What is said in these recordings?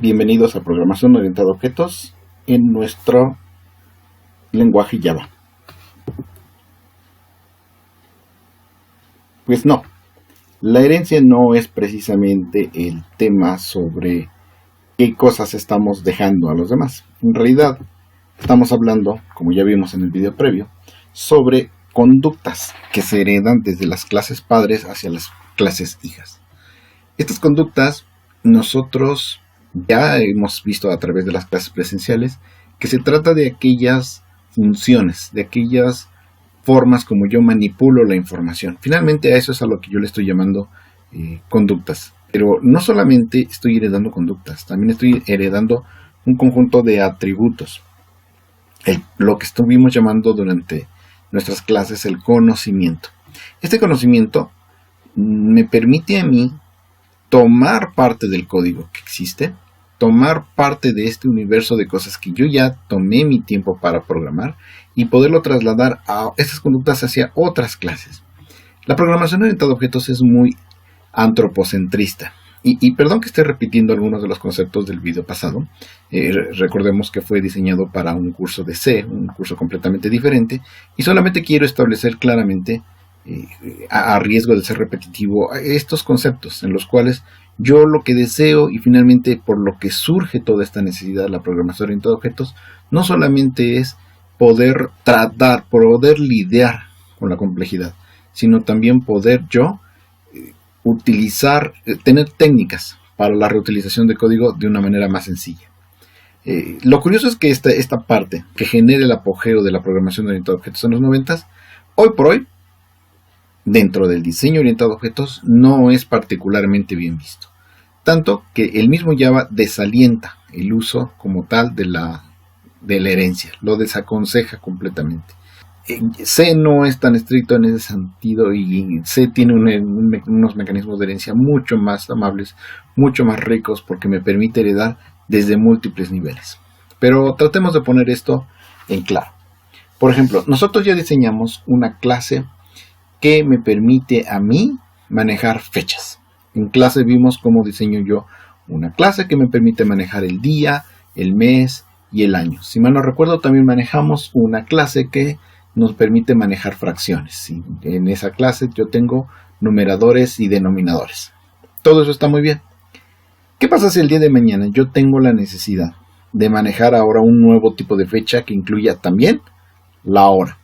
Bienvenidos a Programación Orientada a Objetos en nuestro lenguaje Java. Pues no, la herencia no es precisamente el tema sobre qué cosas estamos dejando a los demás. En realidad, estamos hablando, como ya vimos en el video previo, sobre conductas que se heredan desde las clases padres hacia las clases hijas. Estas conductas nosotros ya hemos visto a través de las clases presenciales que se trata de aquellas funciones, de aquellas formas como yo manipulo la información. Finalmente a eso es a lo que yo le estoy llamando conductas. Pero no solamente estoy heredando conductas, también estoy heredando un conjunto de atributos. Lo que estuvimos llamando durante nuestras clases el conocimiento. Este conocimiento me permite a mí tomar parte del código que existe, tomar parte de este universo de cosas que yo ya tomé mi tiempo para programar y poderlo trasladar a estas conductas hacia otras clases. La programación orientada a objetos es muy antropocentrista. Y perdón que esté repitiendo algunos de los conceptos del video pasado. Recordemos que fue diseñado para un curso de C, un curso completamente diferente. Y solamente quiero establecer claramente, a riesgo de ser repetitivo, estos conceptos en los cuales yo lo que deseo y finalmente por lo que surge toda esta necesidad de la programación orientada a objetos, no solamente es poder tratar, poder lidiar con la complejidad, sino también poder yo utilizar, tener técnicas para la reutilización de código de una manera más sencilla. Lo curioso es que esta parte que genera el apogeo de la programación orientada a objetos en los 90s, hoy por hoy, dentro del diseño orientado a objetos, no es particularmente bien visto. Tanto que el mismo Java desalienta el uso como tal de la herencia, lo desaconseja completamente. C no es tan estricto en ese sentido y C tiene unos mecanismos de herencia mucho más amables, mucho más ricos porque me permite heredar desde múltiples niveles. Pero tratemos de poner esto en claro. Por ejemplo, nosotros ya diseñamos una clase que me permite a mí manejar fechas. En clase vimos cómo diseño yo una clase que me permite manejar el día, el mes y el año. Si mal no recuerdo, también manejamos una clase que nos permite manejar fracciones. En esa clase yo tengo numeradores y denominadores. Todo eso está muy bien. ¿Qué pasa si el día de mañana yo tengo la necesidad de manejar ahora un nuevo tipo de fecha que incluya también la hora?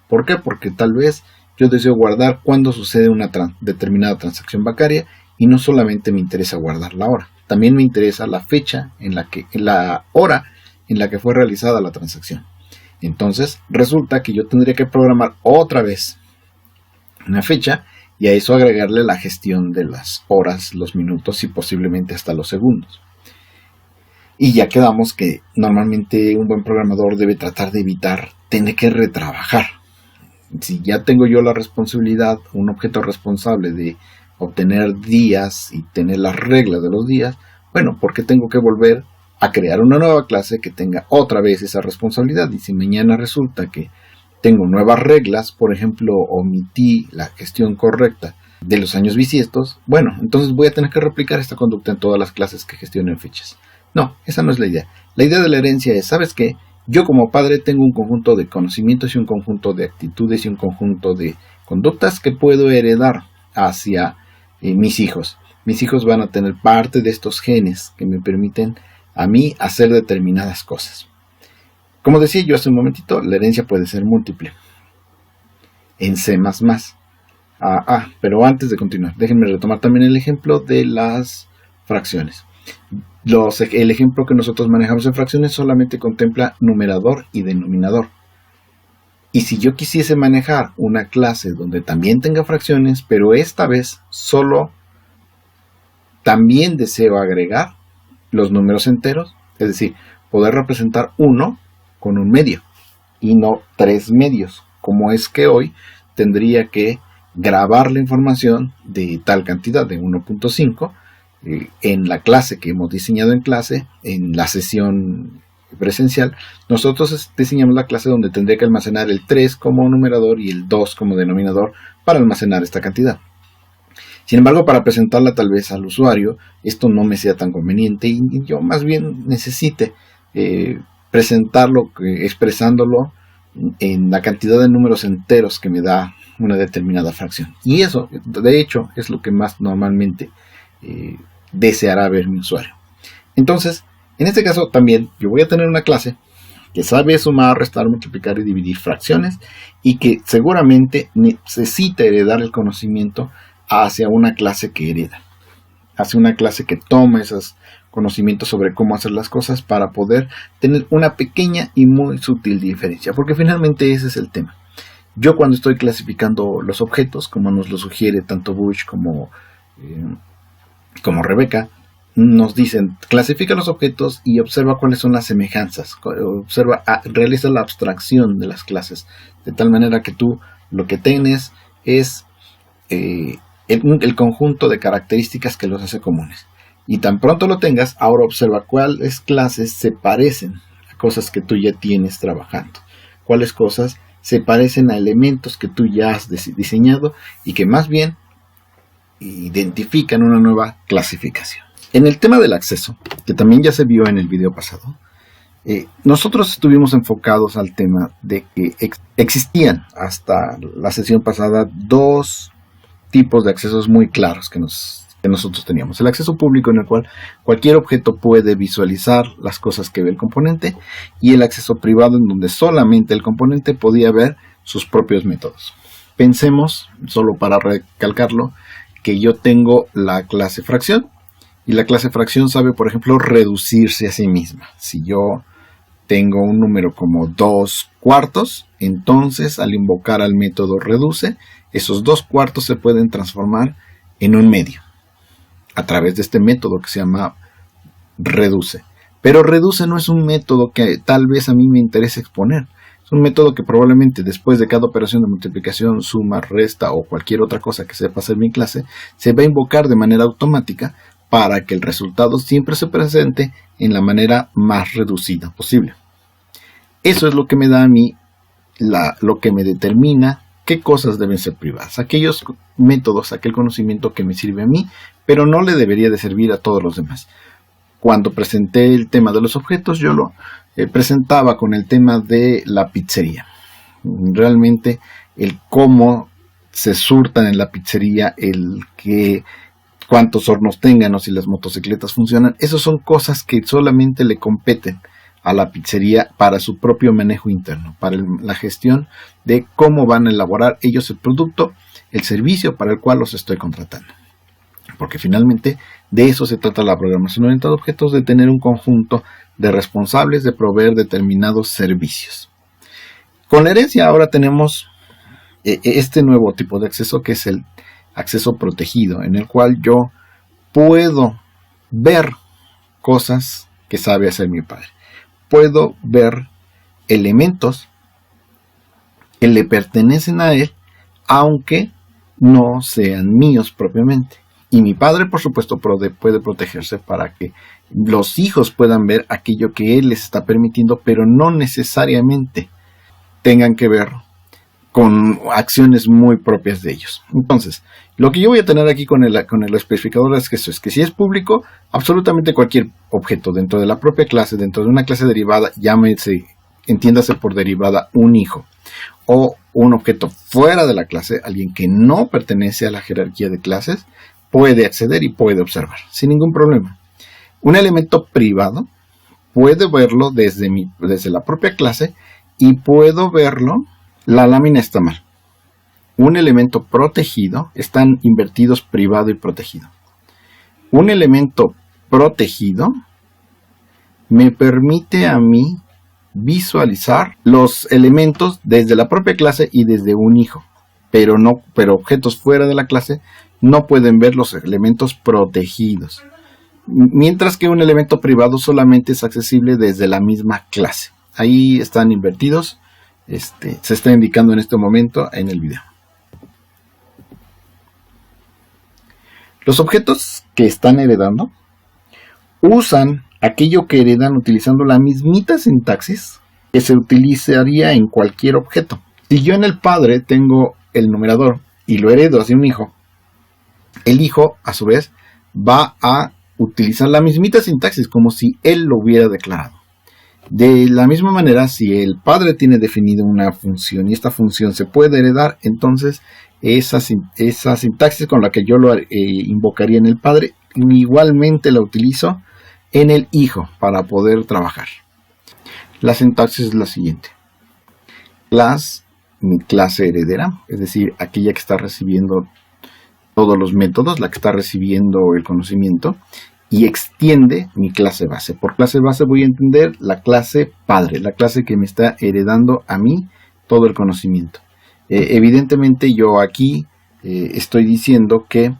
¿Por qué? Porque tal vez yo deseo guardar cuándo sucede una determinada transacción bancaria y no solamente me interesa guardar la hora, también me interesa la fecha la hora en la que fue realizada la transacción. Entonces resulta que yo tendría que programar otra vez una fecha y a eso agregarle la gestión de las horas, los minutos y posiblemente hasta los segundos. Y ya quedamos que normalmente un buen programador debe tratar de evitar tener que retrabajar. Si ya tengo yo la responsabilidad, un objeto responsable de obtener días y tener las reglas de los días, bueno, ¿por qué tengo que volver a crear una nueva clase que tenga otra vez esa responsabilidad? Y si mañana resulta que tengo nuevas reglas, por ejemplo, omití la gestión correcta de los años bisiestos, bueno, entonces voy a tener que replicar esta conducta en todas las clases que gestionen fechas. No, esa no es la idea. La idea de la herencia es, ¿sabes qué? Yo como padre tengo un conjunto de conocimientos y un conjunto de actitudes y un conjunto de conductas que puedo heredar hacia mis hijos. Mis hijos van a tener parte de estos genes que me permiten a mí hacer determinadas cosas. Como decía yo hace un momentito, la herencia puede ser múltiple en C++. Pero antes de continuar, déjenme retomar también el ejemplo de las fracciones. El ejemplo que nosotros manejamos en fracciones solamente contempla numerador y denominador. Y si yo quisiese manejar una clase donde también tenga fracciones, pero esta vez solo también deseo agregar los números enteros, es decir, poder representar 1 con un medio y no 3 medios, como es que hoy tendría que grabar la información de tal cantidad de 1.5 en la clase que hemos diseñado en clase, en la sesión presencial, nosotros diseñamos la clase donde tendría que almacenar el 3 como numerador y el 2 como denominador para almacenar esta cantidad. Sin embargo, para presentarla tal vez al usuario, esto no me sea tan conveniente y yo más bien necesite presentarlo, expresándolo en la cantidad de números enteros que me da una determinada fracción. Y eso, de hecho, es lo que más normalmente deseará ver mi usuario. Entonces, en este caso también yo voy a tener una clase que sabe sumar, restar, multiplicar y dividir fracciones y que seguramente necesita heredar el conocimiento hacia una clase que hereda, hacia una clase que toma esos conocimientos sobre cómo hacer las cosas para poder tener una pequeña y muy sutil diferencia, porque finalmente ese es el tema. Yo cuando estoy clasificando los objetos, como nos lo sugiere tanto Bush como Rebeca, nos dicen, clasifica los objetos y observa cuáles son las semejanzas, realiza la abstracción de las clases, de tal manera que tú lo que tienes es el conjunto de características que los hace comunes. Y tan pronto lo tengas, ahora observa cuáles clases se parecen a cosas que tú ya tienes trabajando, cuáles cosas se parecen a elementos que tú ya has diseñado y que más bien identifican una nueva clasificación. En el tema del acceso, que también ya se vio en el video pasado, nosotros estuvimos enfocados al tema de que existían hasta la sesión pasada dos tipos de accesos muy claros que nosotros teníamos. El acceso público, en el cual cualquier objeto puede visualizar las cosas que ve el componente, y el acceso privado, en donde solamente el componente podía ver sus propios métodos. Pensemos, solo para recalcarlo, que yo tengo la clase fracción, y la clase fracción sabe, por ejemplo, reducirse a sí misma. Si yo tengo un número como 2/4, entonces al invocar al método reduce, esos 2/4 se pueden transformar en un medio a través de este método que se llama reduce. Pero reduce no es un método que tal vez a mí me interese exponer. Es un método que probablemente después de cada operación de multiplicación, suma, resta o cualquier otra cosa que sepa hacer mi clase, se va a invocar de manera automática para que el resultado siempre se presente en la manera más reducida posible. Eso es lo que me da a mí, lo que me determina qué cosas deben ser privadas. Aquellos métodos, aquel conocimiento que me sirve a mí, pero no le debería de servir a todos los demás. Cuando presenté el tema de los objetos, yo lo presentaba con el tema de la pizzería. Realmente el cómo se surtan en la pizzería, el que cuántos hornos tengan o si las motocicletas funcionan, esas son cosas que solamente le competen a la pizzería para su propio manejo interno, para la gestión de cómo van a elaborar ellos el producto, el servicio para el cual los estoy contratando. Porque finalmente de eso se trata la programación orientada a objetos, de tener un conjunto de responsables de proveer determinados servicios. Con la herencia ahora tenemos este nuevo tipo de acceso, que es el acceso protegido, en el cual yo puedo ver cosas que sabe hacer mi padre. Puedo ver elementos que le pertenecen a él, aunque no sean míos propiamente. Y mi padre, por supuesto, puede protegerse para que los hijos puedan ver aquello que él les está permitiendo, pero no necesariamente tengan que ver con acciones muy propias de ellos. Entonces, lo que yo voy a tener aquí con el especificador es que eso es que si es público, absolutamente cualquier objeto dentro de la propia clase, dentro de una clase derivada, entiéndase por derivada un hijo, o un objeto fuera de la clase, alguien que no pertenece a la jerarquía de clases, puede acceder y puede observar, sin ningún problema. Un elemento privado, puede verlo desde la propia clase y puedo verlo. La lámina está mal. Un elemento protegido, están invertidos privado y protegido. Un elemento protegido me permite a mí visualizar los elementos desde la propia clase y desde un hijo, pero objetos fuera de la clase no pueden ver los elementos protegidos, mientras que un elemento privado solamente es accesible desde la misma clase. Ahí están invertidos. Se está indicando en este momento en el video. Los objetos que están heredando usan aquello que heredan utilizando la mismita sintaxis que se utilizaría en cualquier objeto. Si yo en el padre tengo el numerador y lo heredo hacia un hijo, El hijo, a su vez, va a utilizar la mismita sintaxis como si él lo hubiera declarado. De la misma manera, si el padre tiene definido una función y esta función se puede heredar, entonces esa sintaxis con la que yo lo invocaría en el padre, igualmente la utilizo en el hijo para poder trabajar. La sintaxis es la siguiente. Class, mi clase heredera, es decir, aquella que está recibiendo todos los métodos, la que está recibiendo el conocimiento, y extiende mi clase base. Por clase base voy a entender la clase padre, la clase que me está heredando a mí todo el conocimiento. Evidentemente yo aquí estoy diciendo que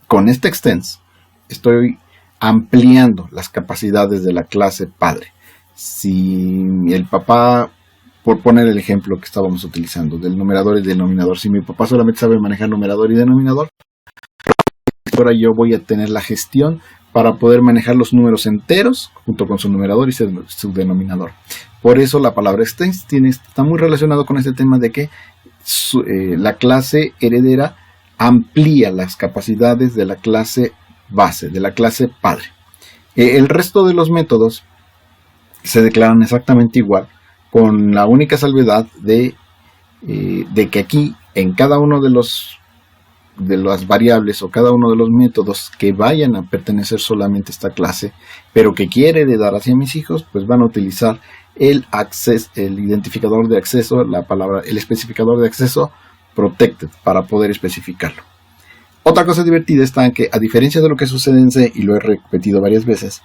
con este extens estoy ampliando las capacidades de la clase padre. Si el papá, por poner el ejemplo que estábamos utilizando del numerador y denominador, si mi papá solamente sabe manejar numerador y denominador, ahora yo voy a tener la gestión para poder manejar los números enteros junto con su numerador y su denominador. Por eso la palabra extens está muy relacionado con este tema de que la clase heredera amplía las capacidades de la clase base, de la clase padre. El resto de los métodos se declaran exactamente igual, con la única salvedad de que aquí en cada uno de las variables o cada uno de los métodos que vayan a pertenecer solamente a esta clase, pero que quiere heredar hacia mis hijos, pues van a utilizar el identificador de acceso, el especificador de acceso protected para poder especificarlo. Otra cosa divertida está en que, a diferencia de lo que sucede en C, y lo he repetido varias veces,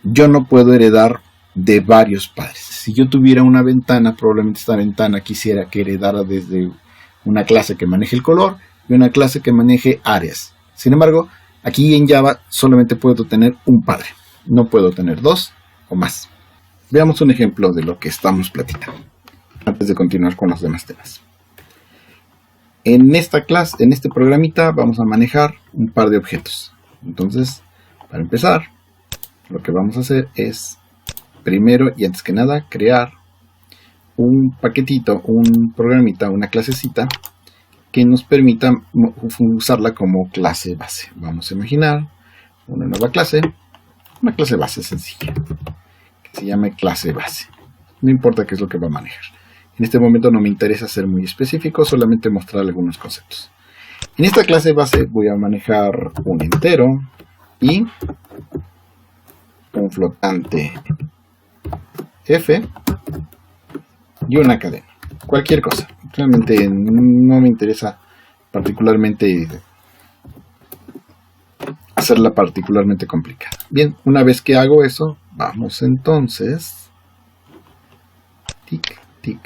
yo no puedo heredar de varios padres. Si yo tuviera una ventana, probablemente esta ventana quisiera que heredara desde una clase que maneje el color y una clase que maneje áreas. Sin embargo, aquí en Java solamente puedo tener un padre, no puedo tener dos o más. Veamos un ejemplo de lo que estamos platicando antes de continuar con los demás temas. En esta clase, en este programita, vamos a manejar un par de objetos. Entonces, para empezar, lo que vamos a hacer es, primero y antes que nada, crear un paquetito, un programita, una clasecita que nos permita usarla como clase base. Vamos a imaginar una nueva clase, una clase base sencilla, que se llame clase base. No importa qué es lo que va a manejar. En este momento no me interesa ser muy específico, solamente mostrar algunos conceptos. En esta clase base voy a manejar un entero y un flotante f y una cadena. Cualquier cosa. Realmente no me interesa particularmente hacerla particularmente complicada. Bien, una vez que hago eso, vamos entonces tic, tic,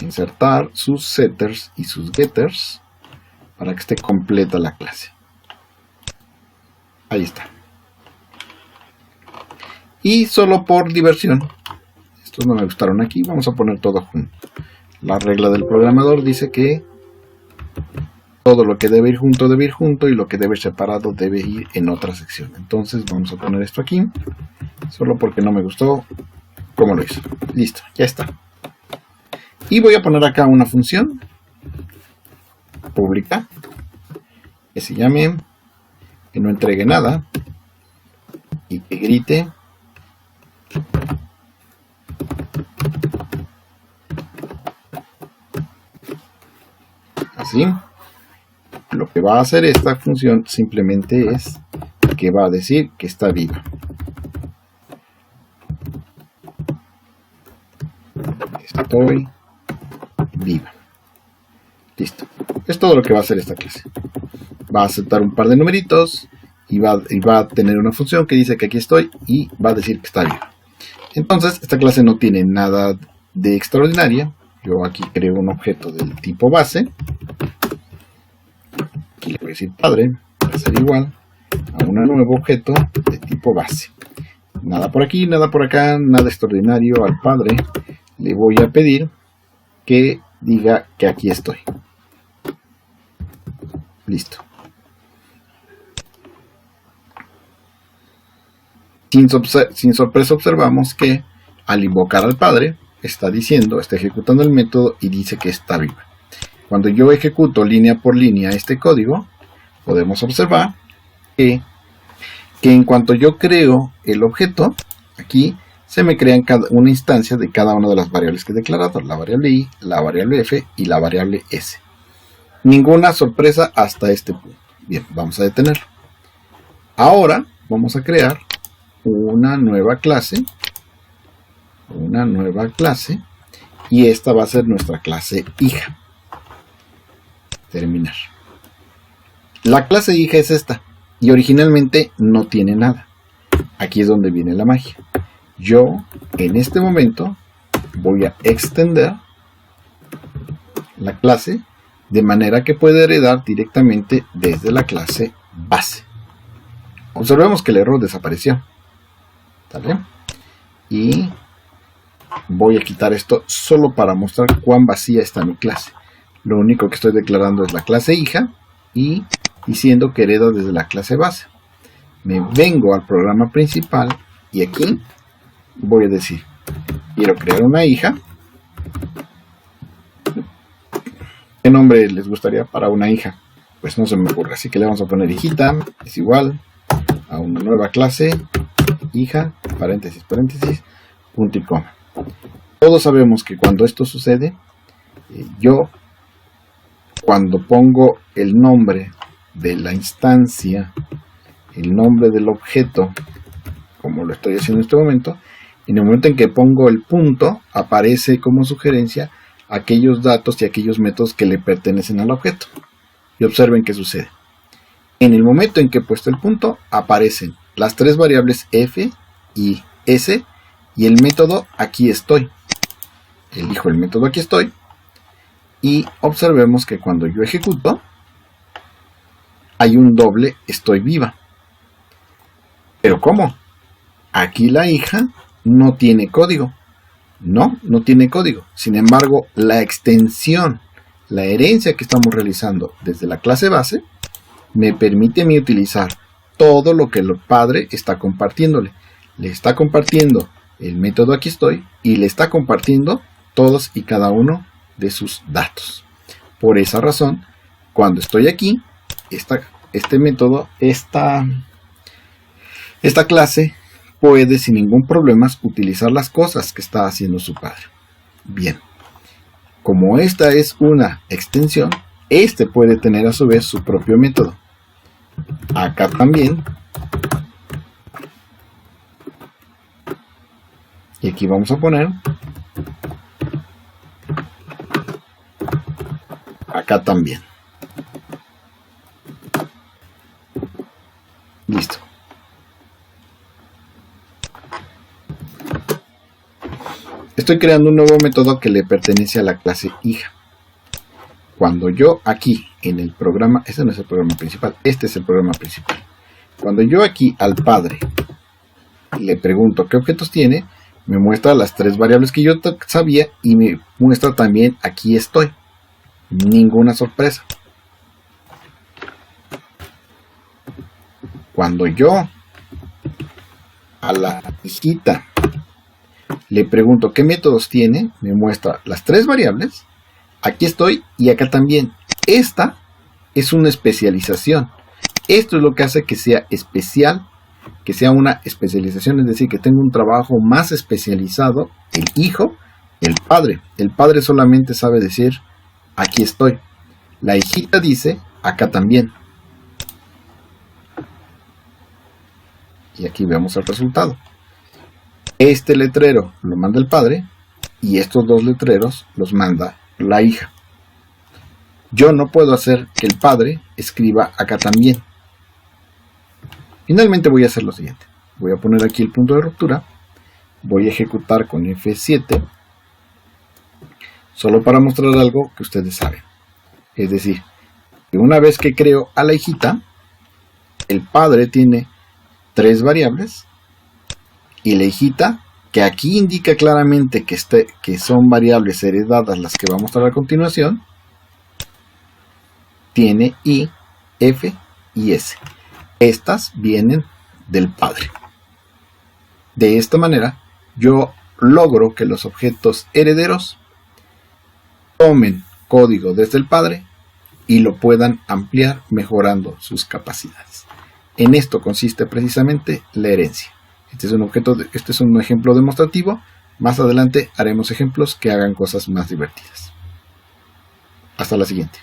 insertar sus setters y sus getters para que esté completa la clase. Ahí está. Y solo por diversión, estos no me gustaron aquí, vamos a poner todo junto. La regla del programador dice que todo lo que debe ir junto y lo que debe ir separado debe ir en otra sección. Entonces vamos a poner esto aquí, solo porque no me gustó cómo lo hizo. Listo, ya está. Y voy a poner acá una función pública que se llame, que no entregue nada y que grite así. Lo que va a hacer esta función simplemente es que va a decir que está viva. Estoy viva. Listo. Es todo lo que va a hacer esta clase. Va a aceptar un par de numeritos y va a tener una función que dice que aquí estoy y va a decir que está viva. Entonces, esta clase no tiene nada de extraordinaria. Yo aquí creo un objeto del tipo base. Aquí le voy a decir padre. Va a ser igual a un nuevo objeto de tipo base. Nada por aquí, nada por acá, nada extraordinario. Al padre le voy a pedir que diga que aquí estoy. Listo. Sin sorpresa observamos que al invocar al padre está ejecutando el método y dice que está viva. Cuando yo ejecuto línea por línea este código, podemos observar que en cuanto yo creo el objeto, aquí se me crea una instancia de cada una de las variables que he declarado, la variable i, la variable f y la variable s. Ninguna sorpresa hasta este punto. Bien, vamos a detenerlo. Ahora vamos a crear una nueva clase, y esta va a ser nuestra clase hija. Terminar. La clase hija es esta, y originalmente no tiene nada. Aquí es donde viene la magia. Yo en este momento voy a extender la clase de manera que pueda heredar directamente desde la clase base. Observemos que el error desapareció. ¿Vale? Y voy a quitar esto solo para mostrar cuán vacía está mi clase. Lo único que estoy declarando es la clase hija y diciendo que hereda desde la clase base. Me vengo al programa principal y aquí voy a decir, quiero crear una hija. ¿Qué nombre les gustaría para una hija? Pues no se me ocurre, así que le vamos a poner hijita, es igual a una nueva clase, hija, paréntesis, paréntesis, punto y coma. Todos sabemos que cuando esto sucede, yo cuando pongo el nombre de la instancia, el nombre del objeto, como lo estoy haciendo en este momento, en el momento en que pongo el punto, aparece como sugerencia aquellos datos y aquellos métodos que le pertenecen al objeto. Y observen qué sucede. En el momento en que he puesto el punto, aparecen las tres variables f y s y el método aquí estoy. Elijo el método aquí estoy y observemos que cuando yo ejecuto hay un doble estoy viva. ¿Pero cómo? Aquí la hija no tiene código. No tiene código. Sin embargo, la extensión, la herencia que estamos realizando desde la clase base me permite a mí utilizar todo lo que el padre está compartiéndole. Le está compartiendo el método aquí estoy y le está compartiendo todos y cada uno de sus datos. Por esa razón, cuando estoy aquí, este método, esta clase puede sin ningún problema utilizar las cosas que está haciendo su padre. Bien, como esta es una extensión, este puede tener a su vez su propio método. Acá también. Y aquí vamos a poner. Acá también. Listo. Estoy creando un nuevo método que le pertenece a la clase hija. Cuando yo aquí en el programa, este no es el programa principal, este es el programa principal. Cuando yo aquí al padre le pregunto qué objetos tiene, me muestra las tres variables que yo sabía y me muestra también aquí estoy. Ninguna sorpresa. Cuando yo a la hijita le pregunto qué métodos tiene, me muestra las tres variables, aquí estoy y acá también. Esta es una especialización. Esto es lo que hace que sea especial, que sea una especialización, es decir, que tenga un trabajo más especializado el hijo, el padre. El padre solamente sabe decir, aquí estoy. La hijita dice, acá también. Y aquí vemos el resultado. Este letrero lo manda el padre y estos dos letreros los manda la hija. Yo no puedo hacer que el padre escriba acá también. Finalmente voy a hacer lo siguiente. Voy a poner aquí el punto de ruptura. Voy a ejecutar con F7. Solo para mostrar algo que ustedes saben. Es decir, que una vez que creo a la hijita, el padre tiene tres variables. Y la hijita, que aquí indica claramente que son variables heredadas las que va a mostrar a continuación, tiene I, F y S. Estas vienen del padre. De esta manera, yo logro que los objetos herederos tomen código desde el padre y lo puedan ampliar mejorando sus capacidades. En esto consiste precisamente la herencia. Este es un ejemplo demostrativo. Más adelante haremos ejemplos que hagan cosas más divertidas. Hasta la siguiente.